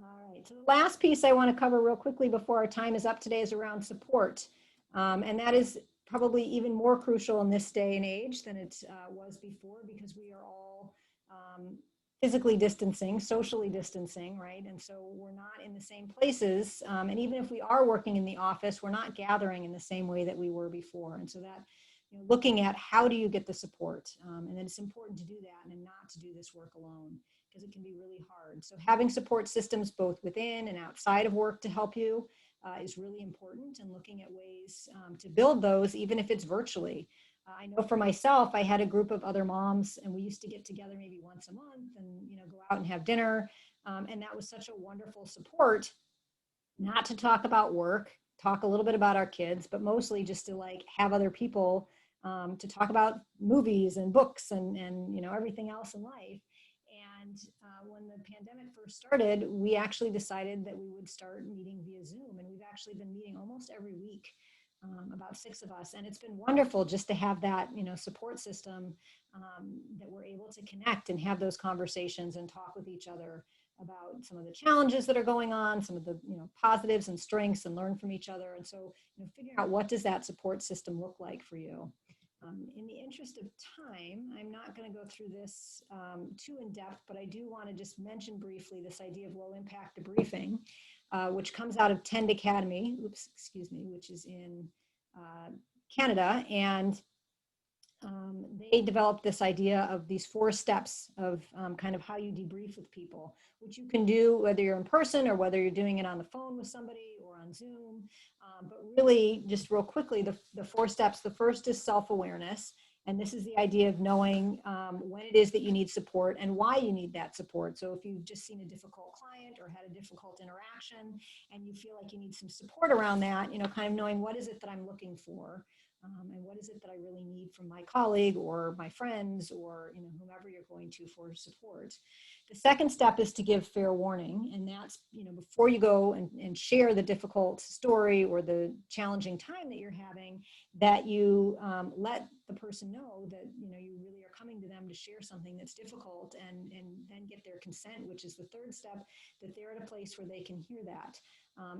All right, so the last piece I want to cover real quickly before our time is up today is around support. And that is probably even more crucial in this day and age than it was before, because we are all physically distancing, socially distancing, right? And so we're not in the same places. And even if we are working in the office, we're not gathering in the same way that we were before. And so that, looking at how do you get the support? And then it's important to do that and not to do this work alone, because it can be really hard. So having support systems both within and outside of work to help you is really important, and looking at ways to build those, even if it's virtually. I know for myself, I had a group of other moms, and we used to get together maybe once a month and go out and have dinner. And that was such a wonderful support, not to talk about work, talk a little bit about our kids, but mostly just to like have other people to talk about movies and books and everything else in life. And when the pandemic first started, we actually decided that we would start meeting via Zoom. And we've actually been meeting almost every week, about 6 of us. And it's been wonderful just to have that, support system that we're able to connect and have those conversations and talk with each other about some of the challenges that are going on, some of the positives and strengths, and learn from each other. And so figuring out what does that support system look like for you. In the interest of time, I'm not going to go through this too in depth, but I do want to just mention briefly this idea of low impact debriefing, which comes out of Tend Academy, which is in Canada. And they developed this idea of these 4 steps of kind of how you debrief with people, which you can do whether you're in person or whether you're doing it on the phone with somebody or on Zoom. But really, just real quickly, the 4 steps. The first is self-awareness. And this is the idea of knowing when it is that you need support and why you need that support. So if you've just seen a difficult client or had a difficult interaction and you feel like you need some support around that, kind of knowing what is it that I'm looking for. And what is it that I really need from my colleague or my friends or whomever you're going to for support. The second step is to give fair warning, and that's before you go and share the difficult story or the challenging time that you're having, that you let the person know that you really are coming to them to share something that's difficult, and then get their consent, which is the third step, that they're at a place where they can hear that.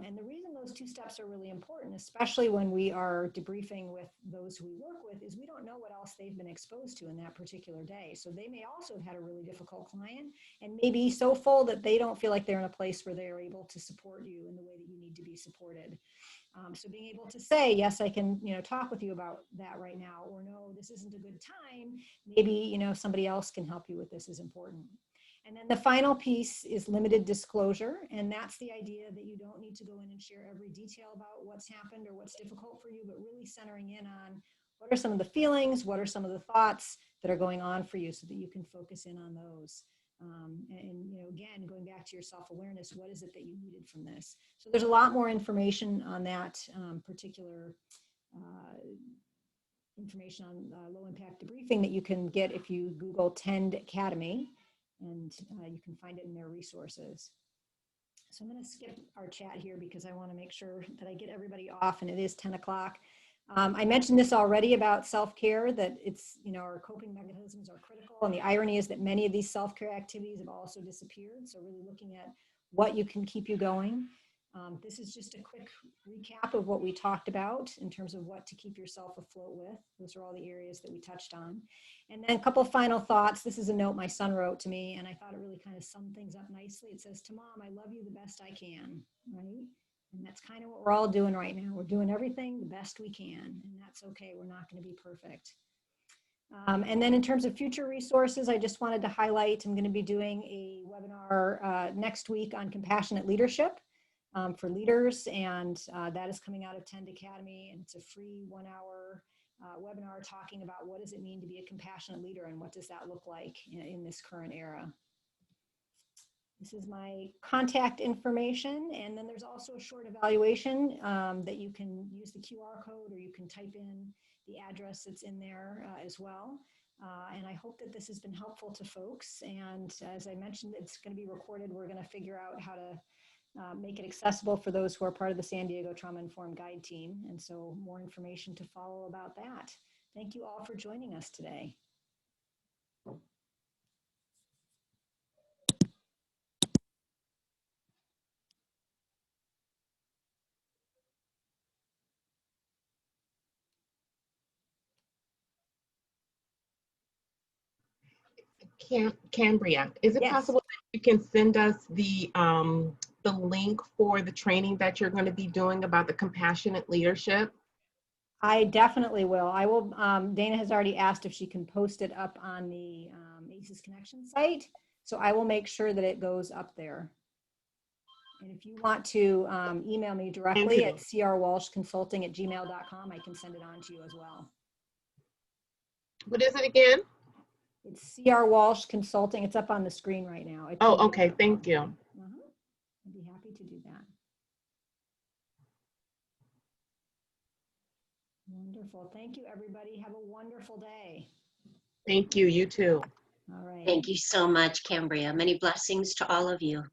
And the reason those 2 steps are really important, especially when we are debriefing with those who we work with, is we don't know what else they've been exposed to in that particular day. So they may also have had a really difficult client and maybe so full that they don't feel like they're in a place where they're able to support you in the way that you need to be supported. So being able to say, yes, I can, talk with you about that right now, or no, this isn't a good time. Maybe, somebody else can help you with this is important. And then the final piece is limited disclosure. And that's the idea that you don't need to go in and share every detail about what's happened or what's difficult for you, but really centering in on What are some of the feelings? What are some of the thoughts that are going on for you so that you can focus in on those? And you know, again, going back to your self-awareness, what is it that you needed from this? So there's a lot more information on that particular information on low impact debriefing that you can get if you Google TEND Academy, and you can find it in their resources. So I'm going to skip our chat here because I want to make sure that I get everybody off, and it is 10 o'clock. I mentioned this already about self-care, that it's, you know, our coping mechanisms are critical. And the irony is that many of these self-care activities have also disappeared. So really looking at what you can keep you going. This is just a quick recap of what we talked about in terms of what to keep yourself afloat with. Those are all the areas that we touched on. And then a couple final thoughts. This is a note my son wrote to me, and I thought it really kind of summed things up nicely. It says, "To Mom, I love you the best I can," right? And that's kind of what we're all doing right now. We're doing everything the best we can, and that's okay. We're not going to be perfect. And then in terms of future resources, I just wanted to highlight, I'm going to be doing a webinar next week on compassionate leadership for leaders, and that is coming out of TEND Academy, and it's a free 1-hour webinar talking about what does it mean to be a compassionate leader and what does that look like in this current era. This is my contact information, and then there's also a short evaluation that you can use the QR code, or you can type in the address that's in there as well. And I hope that this has been helpful to folks. And as I mentioned, it's going to be recorded. We're going to figure out how to make it accessible for those who are part of the San Diego Trauma Informed Guide team. And so more information to follow about that. Thank you all for joining us today. Cambria, is it Yes. possible that you can send us the link for the training that you're going to be doing about the compassionate leadership? I definitely will. I will. Dana has already asked if she can post it up on the ACES Connection site. So I will make sure that it goes up there. And if you want to email me directly at crwalshconsulting@gmail.com, I can send it on to you as well. What is it again? It's CR Walsh Consulting. It's up on the screen right now. Oh, okay. Thank you. I'd be happy to do that. Wonderful. Thank you, everybody. Have a wonderful day. Thank you. You too. All right. Thank you so much, Cambria. Many blessings to all of you.